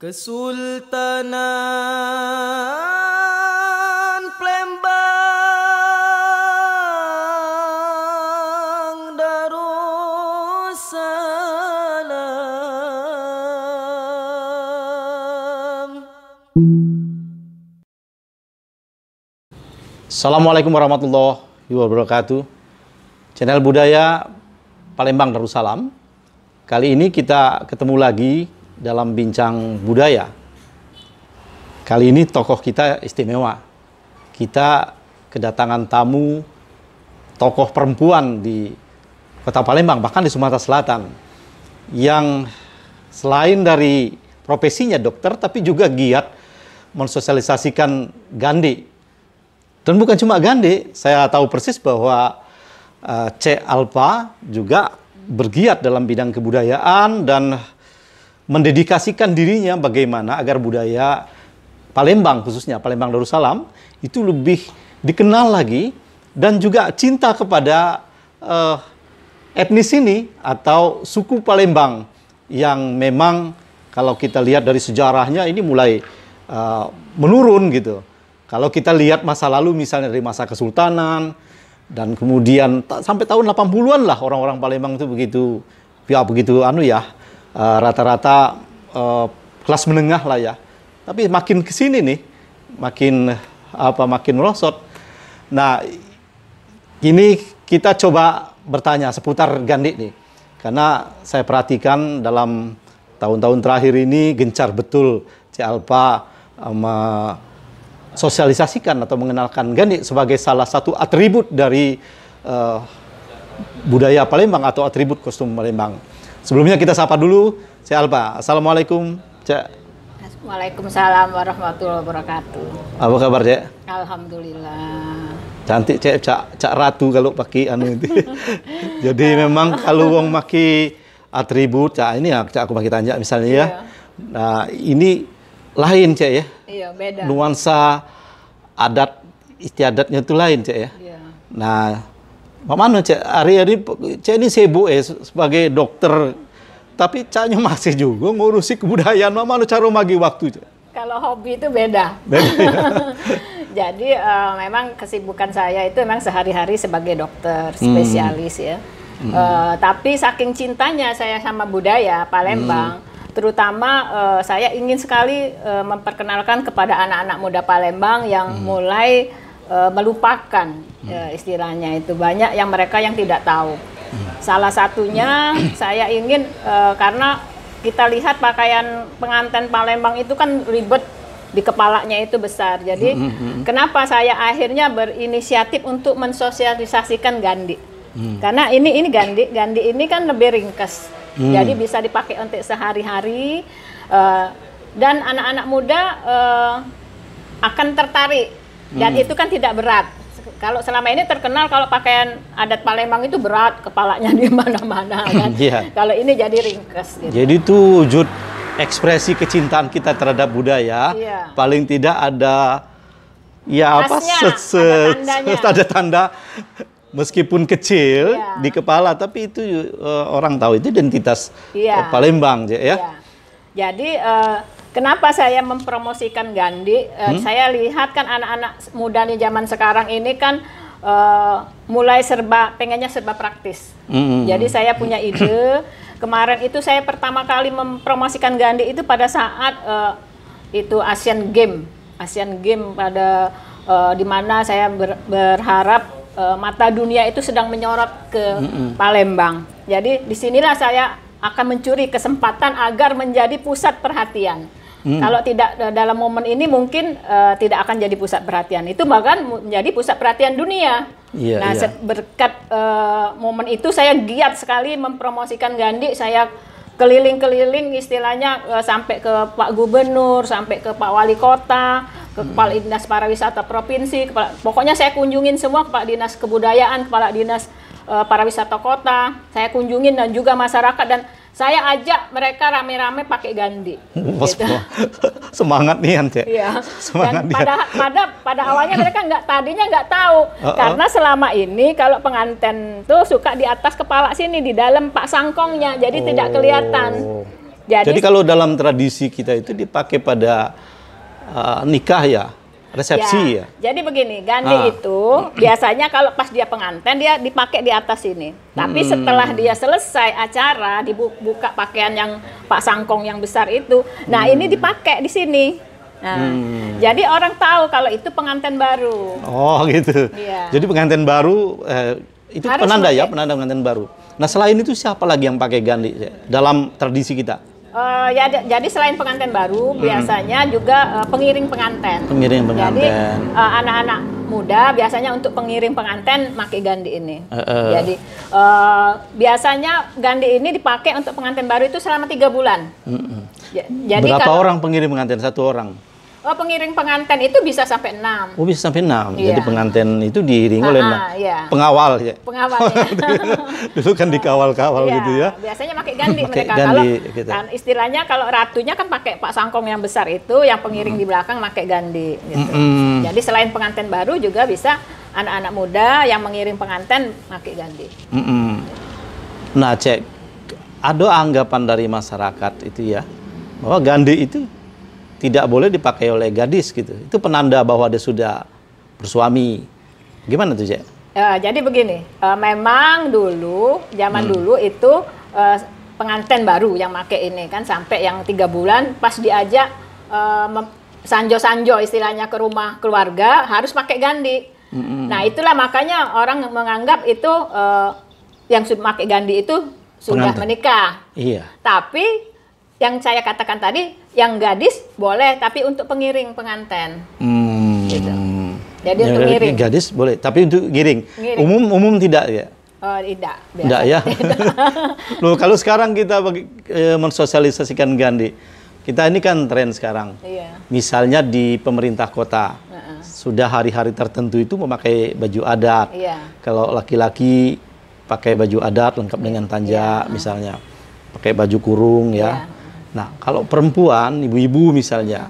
Kesultanan Palembang Darussalam. Assalamualaikum warahmatullahi wabarakatuh. Channel Budaya Palembang Darussalam. Kali ini kita ketemu lagi dalam bincang budaya. Kali ini tokoh kita istimewa. Kita kedatangan tamu tokoh perempuan di Kota Palembang, bahkan di Sumatera Selatan, yang selain dari profesinya dokter, tapi juga giat mensosialisasikan Gandhi. Dan bukan cuma Gandhi, saya tahu persis bahwa Cek Alpa juga bergiat dalam bidang kebudayaan dan mendedikasikan dirinya bagaimana agar budaya Palembang, khususnya Palembang Darussalam, itu lebih dikenal lagi dan juga cinta kepada etnis ini atau suku Palembang yang memang kalau kita lihat dari sejarahnya ini mulai menurun gitu. Kalau kita lihat masa lalu misalnya dari masa Kesultanan dan kemudian sampai tahun 80-an lah orang-orang Palembang itu begitu rata-rata kelas menengah lah ya. Tapi makin kesini nih, makin merosot. Nah, ini kita coba bertanya seputar Gandhi nih. Karena saya perhatikan dalam tahun-tahun terakhir ini gencar betul Cek Alpa sosialisasikan atau mengenalkan Gandhi sebagai salah satu atribut dari budaya Palembang atau atribut kostum Palembang. Sebelumnya kita sapa dulu Cek Alpa. Assalamualaikum, Cek. Waalaikumsalam warahmatullahi wabarakatuh. Apa kabar, Cek? Alhamdulillah. Cantik, Cek. Cak ratu kalau pakai anu itu. Jadi memang kalau wong pakai atribut, Cak ini ya, Cak aku pakai tanya misalnya ya. Nah, ini lain, Cek ya. Iya, beda. Nuansa adat istiadatnya itu lain, Cek ya. Iya. Nah, mana Cek, hari-hari Cek ini sibuk sebagai dokter, tapi Caknya masih juga ngurusi kebudayaan. Mana cara bagi waktu, Cek? Kalau hobi itu beda. Beda ya? Jadi memang kesibukan saya itu memang sehari-hari sebagai dokter spesialis ya. Tapi saking cintanya saya sama budaya Palembang, terutama saya ingin sekali memperkenalkan kepada anak-anak muda Palembang yang mulai melupakan istilahnya itu. Banyak yang mereka yang tidak tahu. Salah satunya saya ingin karena kita lihat pakaian pengantin Palembang itu kan ribet, di kepalanya itu besar. Jadi kenapa saya akhirnya berinisiatif untuk mensosialisasikan Gandhi? Karena ini Gandhi ini kan lebih ringkas. Jadi bisa dipakai untuk sehari-hari dan anak-anak muda akan tertarik dan itu kan tidak berat. Kalau selama ini terkenal kalau pakaian adat Palembang itu berat, kepalanya di mana-mana kan. Kalau ini jadi ringkas. Gitu. Jadi itu wujud ekspresi kecintaan kita terhadap budaya. Paling tidak ada tanda-tanda meskipun kecil di kepala, tapi itu orang tahu itu identitas Palembang, ya. Jadi kenapa saya mempromosikan Gandhi? Saya lihat kan anak-anak muda di zaman sekarang ini kan mulai pengennya serba praktis. Jadi saya punya ide. Kemarin itu saya pertama kali mempromosikan Gandhi itu pada saat itu Asian Games pada di mana saya berharap mata dunia itu sedang menyorot ke Palembang. Jadi disinilah saya akan mencuri kesempatan agar menjadi pusat perhatian. Kalau tidak dalam momen ini mungkin tidak akan jadi pusat perhatian. Itu bahkan menjadi pusat perhatian dunia. Berkat momen itu saya giat sekali mempromosikan Gandhi. Saya keliling-keliling istilahnya sampai ke Pak Gubernur, sampai ke Pak Wali Kota, ke Kepala Dinas Pariwisata Provinsi, pokoknya saya kunjungin semua, Kepala Dinas Kebudayaan, Kepala Dinas Pariwisata Kota, saya kunjungin dan juga masyarakat dan saya ajak mereka rame-rame pakai Gandhi. Gitu. Semangat nih Ante. Iya. Dan pada awalnya mereka tadinya nggak tahu karena selama ini kalau pengantin tuh suka di atas kepala sini di dalam pak sangkongnya, jadi tidak kelihatan. Jadi kalau dalam tradisi kita itu dipakai pada nikah ya, resepsi ya. Jadi begini, gandhi itu biasanya kalau pas dia pengantin dia dipakai di atas ini. Tapi setelah dia selesai acara dibuka pakaian yang Pak Sangkong yang besar itu, nah ini dipakai di sini. Nah, jadi orang tahu kalau itu pengantin baru. Oh gitu. Iya. Jadi pengantin baru itu Harus penanda pakai. ya, penanda pengantin baru. Nah selain itu siapa lagi yang pakai gandhi dalam tradisi kita? Ya, jadi selain pengantin baru, biasanya juga pengiring pengantin. Pengiring pengantin. Jadi anak-anak muda biasanya untuk pengiring pengantin pakai gandhi ini. Jadi biasanya gandhi ini dipakai untuk pengantin baru itu selama 3 bulan. Jadi Berapa kalau, orang pengiring pengantin? 1 orang? pengiring pengantin itu bisa sampai 6. Oh bisa sampai 6. Iya. Jadi pengantin itu diiringi oleh Iya. pengawal ya. Pengawalnya. Dulu kan dikawal-kawal Iya, gitu ya. biasanya pakai gandhi Pakai mereka. gandhi, Kalau gitu. kan istilahnya kalau ratunya kan pakai Pak Sangkong yang besar itu, yang pengiring di belakang pakai gandhi gitu. Jadi selain pengantin baru juga bisa anak-anak muda yang mengiring pengantin pakai gandhi. Nah, Cek, ada anggapan dari masyarakat itu ya, bahwa gandhi itu tidak boleh dipakai oleh gadis gitu. Itu penanda bahwa dia sudah bersuami. Gimana tuh, Cek? Jadi begini, memang dulu, zaman dulu itu pengantin baru yang pakai ini kan sampai yang 3 bulan pas diajak sanjo-sanjo istilahnya ke rumah keluarga harus pakai gandhi. Nah itulah makanya orang menganggap itu yang sudah pakai gandhi itu sudah Pengantin. menikah. Iya. Tapi yang saya katakan tadi, yang gadis boleh, tapi untuk pengiring pengantin. Gitu. Jadi Ya, untuk ngiring. gadis boleh, tapi untuk giring. Ngiring. Umum tidak ya? Tidak. Tidak ya. Loh, kalau sekarang kita mensosialisasikan gandhi, kita ini kan tren sekarang. Iya. Misalnya di pemerintah kota, sudah hari-hari tertentu itu memakai baju adat. Iya. Kalau laki-laki pakai baju adat lengkap dengan tanja, misalnya pakai baju kurung ya. Nah, kalau perempuan, ibu-ibu misalnya,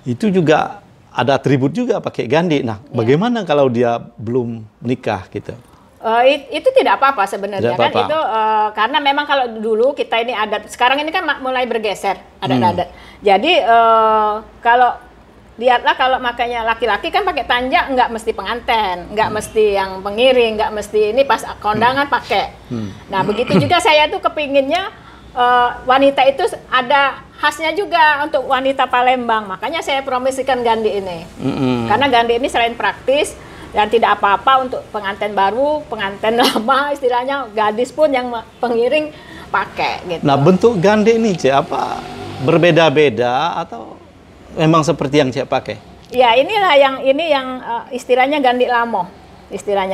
itu juga ada atribut juga pakai gandhi. Nah, bagaimana kalau dia belum menikah gitu? Itu tidak apa-apa sebenarnya. Tidak apa-apa. Kan itu karena memang kalau dulu kita ini adat, sekarang ini kan mulai bergeser adat-adat. Jadi kalau lihatlah kalau makanya laki-laki kan pakai tanja nggak mesti pengantin, nggak mesti yang pengiring, nggak mesti ini pas kondangan pakai. Nah begitu juga saya tuh kepinginnya wanita itu ada khasnya juga untuk wanita Palembang. Makanya saya promosikan gandhi ini. Karena gandhi ini selain praktis dan tidak apa-apa untuk pengantin baru, pengantin lama, istilahnya gadis pun yang pengiring pakai gitu. Nah, bentuk gandhi ini, Cek, apa berbeda-beda atau memang seperti yang Cek pakai? Ya, inilah yang istilahnya gandhi lamo. Istilah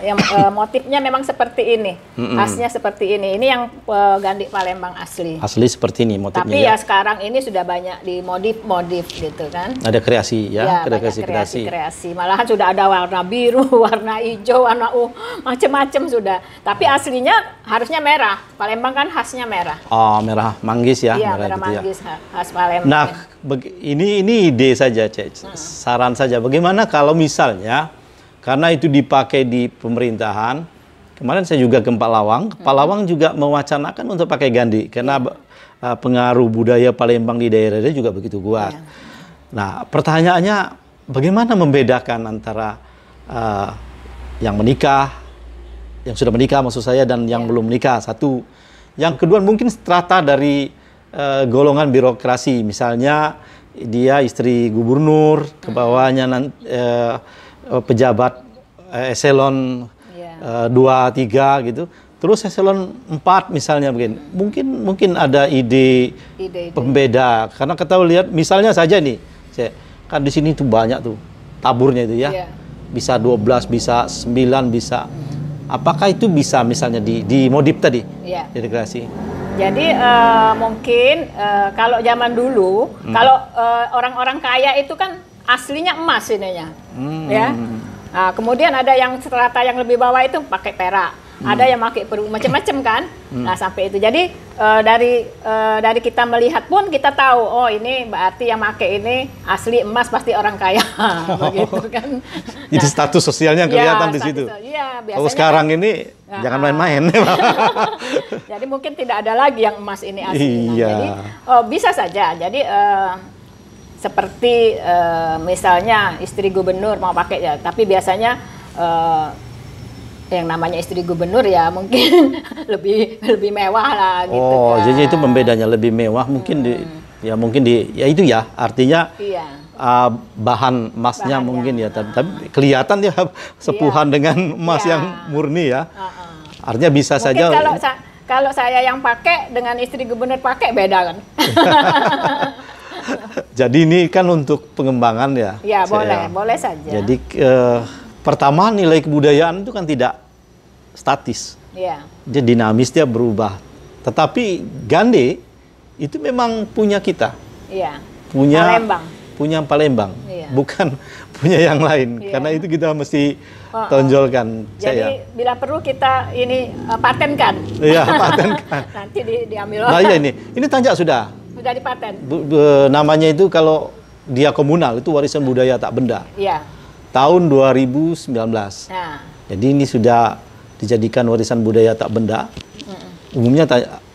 yang motifnya memang seperti ini, khasnya seperti ini. Ini yang gandhi Palembang asli. Asli seperti ini motifnya. Tapi ya sekarang ini sudah banyak di modif gitu kan. Ada kreasi ya, Ya, banyak kreasi. Malahan sudah ada warna biru, warna hijau, warna macam-macam sudah. Tapi aslinya harusnya merah. Palembang kan khasnya merah. Oh, merah manggis ya. Iya, merah gitu ya. manggis khas Palembang. Nah, ini ide saja, Cek. Saran saja. Bagaimana kalau misalnya karena itu dipakai di pemerintahan. Kemarin saya juga ke Pak Lawang. Pak Lawang juga mewacanakan untuk pakai gandhi karena pengaruh budaya Palembang di daerah-daerah juga begitu kuat. Nah, pertanyaannya bagaimana membedakan antara yang menikah, yang sudah menikah maksud saya, dan yang belum menikah? Satu. Yang kedua mungkin strata dari golongan birokrasi. Misalnya dia istri gubernur, ke bawahnya pejabat eselon 2, 3 gitu. Terus eselon 4 misalnya begini. Mungkin ada ide pembeda. Karena kita lihat misalnya saja nih, kan di sini tuh banyak tuh taburnya itu ya. Bisa 12, bisa 9, bisa. Apakah itu bisa misalnya di modif tadi? Jadi kreasi. Jadi mungkin kalau zaman dulu, kalau orang-orang kaya itu kan aslinya emas ininya, ya. Nah, kemudian ada yang strata yang lebih bawah itu pakai perak. ada yang pakai perunggu, macam-macam kan. Nah, sampai itu. Jadi dari kita melihat pun kita tahu, oh ini berarti yang pakai ini asli emas, pasti orang kaya. Begitu kan. Itu status sosialnya kelihatan di situ. Iya, biasanya. Kalau sekarang ini jangan main-main. Jadi mungkin tidak ada lagi yang emas ini asli. Iya. Jadi bisa saja. Jadi seperti misalnya istri gubernur mau pakai ya, tapi biasanya yang namanya istri gubernur ya mungkin lebih mewah lah gitu. Oh, kan. jadi itu pembedanya, lebih mewah mungkin ya itu ya artinya Iya. bahan emasnya Bahannya. mungkin ya, tapi kelihatan ya sepuhan dengan emas Iya. yang murni ya. Artinya bisa Mungkin saja. kalau saya yang pakai dengan istri gubernur pakai beda kan. Jadi ini kan untuk pengembangan ya. Ya saya. boleh saja. Jadi pertama nilai kebudayaan itu kan tidak statis, Iya. dia dinamis, dia berubah. Tetapi Gande itu memang punya kita, Iya. punya Palembang. punya Palembang, Iya. bukan punya yang lain. Iya. Karena itu kita mesti tonjolkan. Jadi bila perlu kita ini patenkan. Iya, patenkan. Nanti diambil Nah iya ini Tanjak sudah. sudah dipaten. Namanya itu kalau dia komunal itu warisan budaya tak benda. Iya. Tahun 2019. Nah, Jadi ini sudah dijadikan warisan budaya tak benda. Umumnya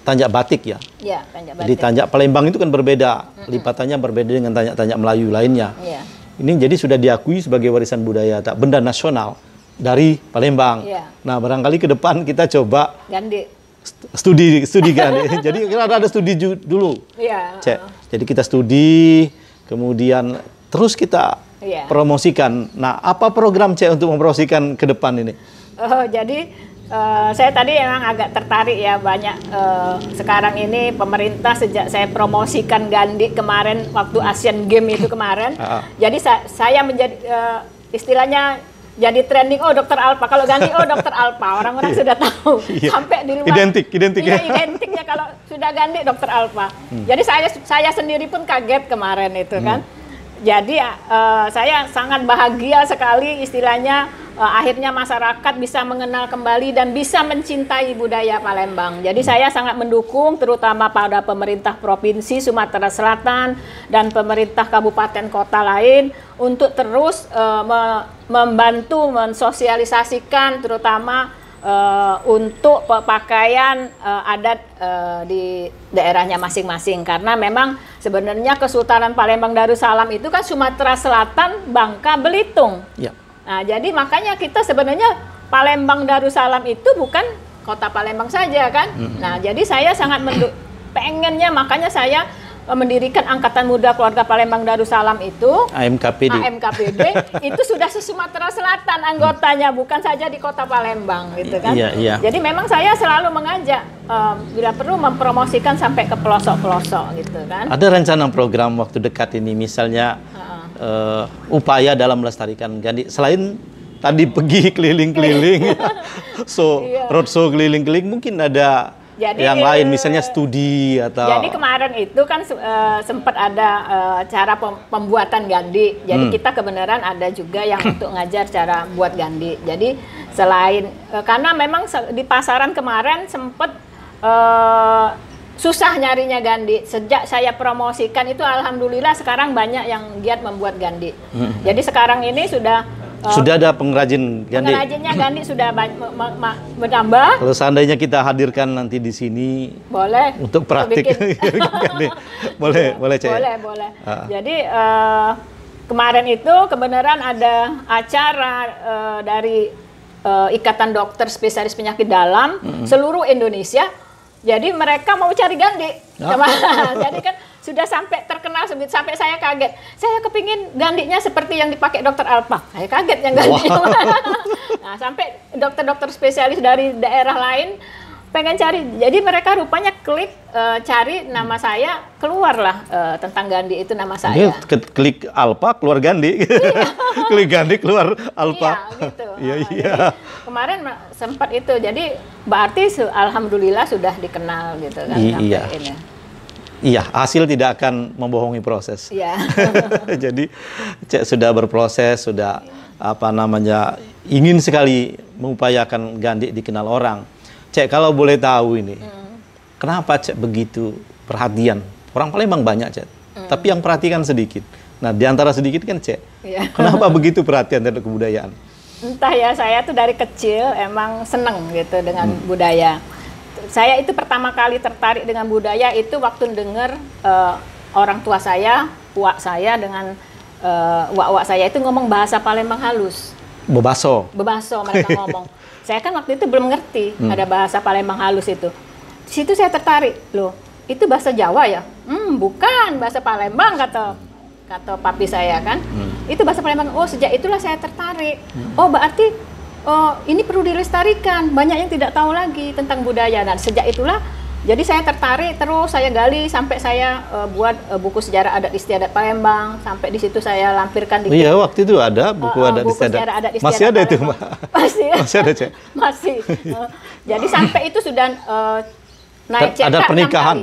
Tanjak batik ya. iya, Tanjak Jadi Batik. Tanjak Palembang itu kan berbeda, lipatannya berbeda dengan Tanjak-Tanjak Melayu lainnya. Iya. Ini jadi sudah diakui sebagai warisan budaya tak benda nasional dari Palembang. Iya. Nah, barangkali ke depan kita coba Gandhi. studi kan. Jadi kita ada studi dulu, Iya. Cek. Jadi kita studi, kemudian terus kita Iya. promosikan. Nah, apa program Cek untuk mempromosikan ke depan ini? Jadi saya tadi memang agak tertarik ya, banyak sekarang ini pemerintah sejak saya promosikan Gandhi kemarin waktu Asian Games itu kemarin. Jadi saya menjadi istilahnya jadi trending, oh Dokter Alpa, kalau Gandhi oh Dokter Alpa, orang-orang sudah tahu. Sampai di luar Identik iya, ya. identiknya kalau sudah Gandhi Dokter Alpa. Jadi saya sendiri pun kaget kemarin itu kan. Jadi saya sangat bahagia sekali istilahnya akhirnya masyarakat bisa mengenal kembali dan bisa mencintai budaya Palembang. Jadi saya sangat mendukung terutama pada pemerintah Provinsi Sumatera Selatan dan pemerintah kabupaten kota lain untuk terus membantu mensosialisasikan terutama untuk pakaian adat di daerahnya masing-masing, karena memang sebenarnya Kesultanan Palembang Darussalam itu kan Sumatera Selatan, Bangka, Belitung. Ya. Nah, jadi makanya kita sebenarnya Palembang Darussalam itu bukan kota Palembang saja kan. Nah, jadi saya sangat pengennya, makanya saya mendirikan Angkatan Muda Keluarga Palembang Darussalam itu, AMKPD. itu sudah se-Sumatera Selatan anggotanya, bukan saja di kota Palembang gitu kan. Iya. Jadi memang saya selalu mengajak bila perlu mempromosikan sampai ke pelosok-pelosok gitu kan. Ada rencana program waktu dekat ini, misalnya upaya dalam melestarikan Gandhi, selain tadi pergi keliling-keliling, roadshow keliling-keliling, mungkin ada yang lain, misalnya studi atau. Jadi kemarin itu kan sempat ada cara pembuatan Gandhi. Jadi kita kebenaran ada juga yang untuk ngajar cara buat Gandhi. Jadi selain karena memang di pasaran kemarin sempat susah nyarinya Gandhi. Sejak saya promosikan itu alhamdulillah sekarang banyak yang giat membuat Gandhi. Jadi sekarang ini sudah ada pengrajin Gandhi. Pengrajinnya Gandhi sudah bertambah. Kalau seandainya kita hadirkan nanti di sini, boleh untuk praktik Gandhi. boleh Cek. Boleh. Jadi kemarin itu kebenaran ada acara dari Ikatan Dokter Spesialis Penyakit Dalam seluruh Indonesia. Jadi mereka mau cari Gandhi. Jadi kan sudah sampai terkenal, sampai saya kaget. Saya kepingin Gandhinya seperti yang dipakai Dokter Alpa. Saya kaget yang Gandhi. Nah, sampai dokter-dokter spesialis dari daerah lain pengen cari. Jadi mereka rupanya klik cari nama saya, keluarlah tentang Gandhi itu nama saya. Klik Alpa keluar Gandhi. Klik Gandhi keluar Alpa. Iya, gitu. Iya. Jadi, kemarin sempat itu. Jadi berarti alhamdulillah sudah dikenal gitu kan. Iya. Sampai ini. Iya, hasil tidak akan membohongi proses. Iya. Jadi Cek sudah berproses, sudah ingin sekali mengupayakan Gandhi dikenal orang. Cek, kalau boleh tahu ini, kenapa Cek begitu perhatian? Orang Palembang banyak, Cek, tapi yang perhatikan sedikit. Nah, di antara sedikit kan Cek, kenapa begitu perhatian terhadap kebudayaan? Entah ya, saya tuh dari kecil emang seneng gitu dengan budaya. Saya itu pertama kali tertarik dengan budaya itu waktu dengar orang tua saya, uak saya dengan uak-uak saya itu ngomong bahasa Palembang halus. Bebaso. Bebaso mereka ngomong. Saya kan waktu itu belum ngerti ada bahasa Palembang halus itu. Di situ saya tertarik, loh, itu bahasa Jawa ya? Bukan, bahasa Palembang kata papi saya kan. Itu bahasa Palembang. Oh, sejak itulah saya tertarik. Oh, berarti ini perlu dilestarikan. Banyak yang tidak tahu lagi tentang budaya. Dan sejak itulah jadi saya tertarik, terus saya gali sampai saya buat buku sejarah adat istiadat Palembang. Sampai di situ saya lampirkan di. Iya, waktu itu ada buku adat istiadat. Masih ada itu, Mbak? Masih. Masih ada, Cek? Masih. Jadi sampai itu sudah naik cetak. Adat pernikahan,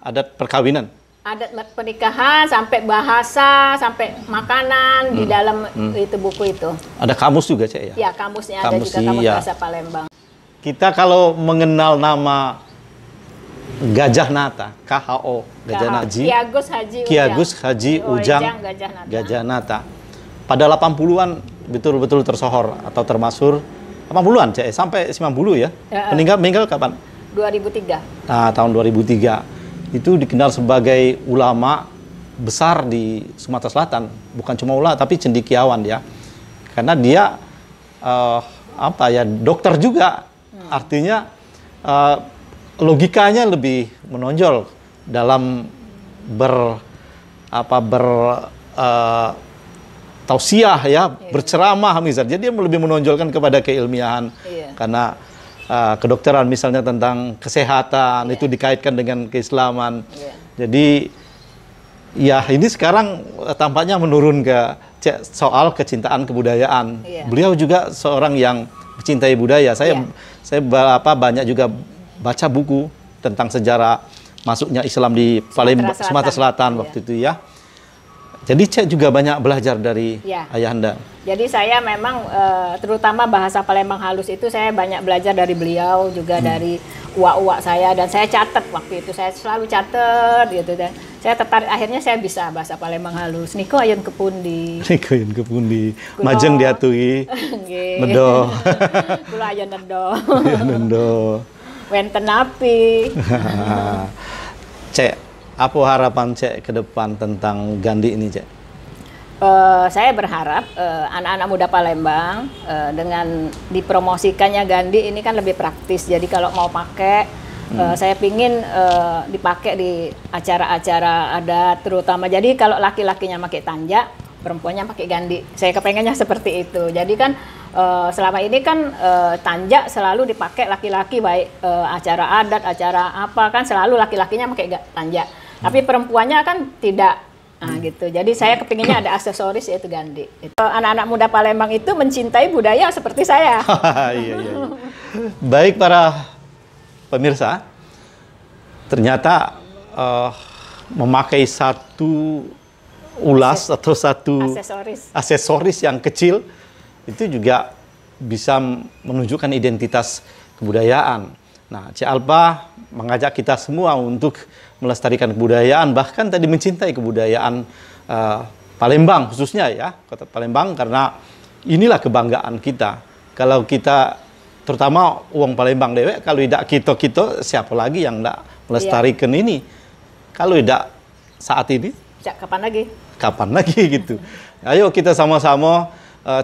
adat perkawinan. Adat pernikahan, sampai bahasa, sampai makanan di dalam itu buku itu. Ada kamus juga, Cek, ya? Ya, kamusnya ada juga, kamus bahasa Palembang. Kita kalau mengenal nama Gajah Nata, KHO, Gajah Naji, Ki Agus Haji Ujang Gajah Nata. Pada 80-an betul-betul tersohor atau termasyhur. 80-an, Cek, sampai 90 ya. Meninggal kapan? 2003. Nah, tahun 2003. Itu dikenal sebagai ulama besar di Sumatera Selatan. Bukan cuma ulama, tapi cendekiawan ya. Karena dia dokter juga. Artinya logikanya lebih menonjol dalam tausiah ya, berceramah misalnya. Jadi dia lebih menonjolkan kepada keilmiahan karena kedokteran misalnya tentang kesehatan itu dikaitkan dengan keislaman. Jadi ya ini sekarang tampaknya menurun ke soal kecintaan kebudayaan. Beliau juga seorang yang mencintai budaya. Saya banyak juga baca buku tentang sejarah masuknya Islam di Sumatera Selatan waktu itu ya. Jadi Cek juga banyak belajar dari ayahanda. Jadi saya memang terutama bahasa Palembang halus itu saya banyak belajar dari beliau, juga dari uak-uak saya, dan saya catat waktu itu, saya selalu catat gitu, dan saya tertarik, akhirnya saya bisa bahasa Palembang halus. Niko ayun kepundi. Niko ayun kepundi. Majeng diatui. Nedo. Kula ayun nedo. Nedo. Wenten api. Cek, apa harapan Cek ke depan tentang Gandhi ini, Cek? Saya berharap anak-anak muda Palembang dengan dipromosikannya Gandhi ini kan lebih praktis. Jadi kalau mau pakai, saya pingin dipakai di acara-acara adat terutama. Jadi kalau laki-lakinya pakai tanjak, perempuannya pakai Gandhi. Saya kepengennya seperti itu. Jadi kan selama ini kan tanjak selalu dipakai laki-laki, baik acara adat, acara apa kan selalu laki-lakinya pakai tanjak. Tapi perempuannya kan tidak. Nah, gitu. Jadi saya kepinginnya ada aksesoris yaitu Gandhi. Anak-anak muda Palembang itu mencintai budaya seperti saya. Iya. Baik para pemirsa, ternyata memakai satu ulas atau satu aksesoris yang kecil itu juga bisa menunjukkan identitas kebudayaan. Nah, Cik Alpa mengajak kita semua untuk melestarikan kebudayaan, bahkan tadi mencintai kebudayaan Palembang khususnya ya, kota Palembang, karena inilah kebanggaan kita. Kalau kita, terutama uang Palembang dewek, kalau tidak kita siapa lagi yang tidak melestarikan ini? Kalau tidak saat ini, kapan lagi? Kapan lagi gitu. Ayo kita sama-sama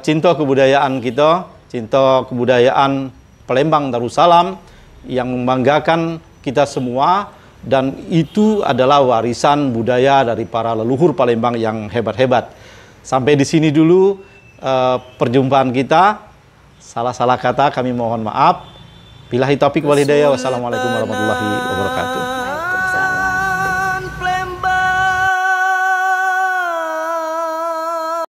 cinta kebudayaan kita, cinta kebudayaan Palembang Darussalam yang membanggakan kita semua, dan itu adalah warisan budaya dari para leluhur Palembang yang hebat-hebat. Sampai di sini dulu perjumpaan kita. Salah-salah kata kami mohon maaf. Billahi taufiq wal hidayah. Wassalamualaikum warahmatullahi wabarakatuh.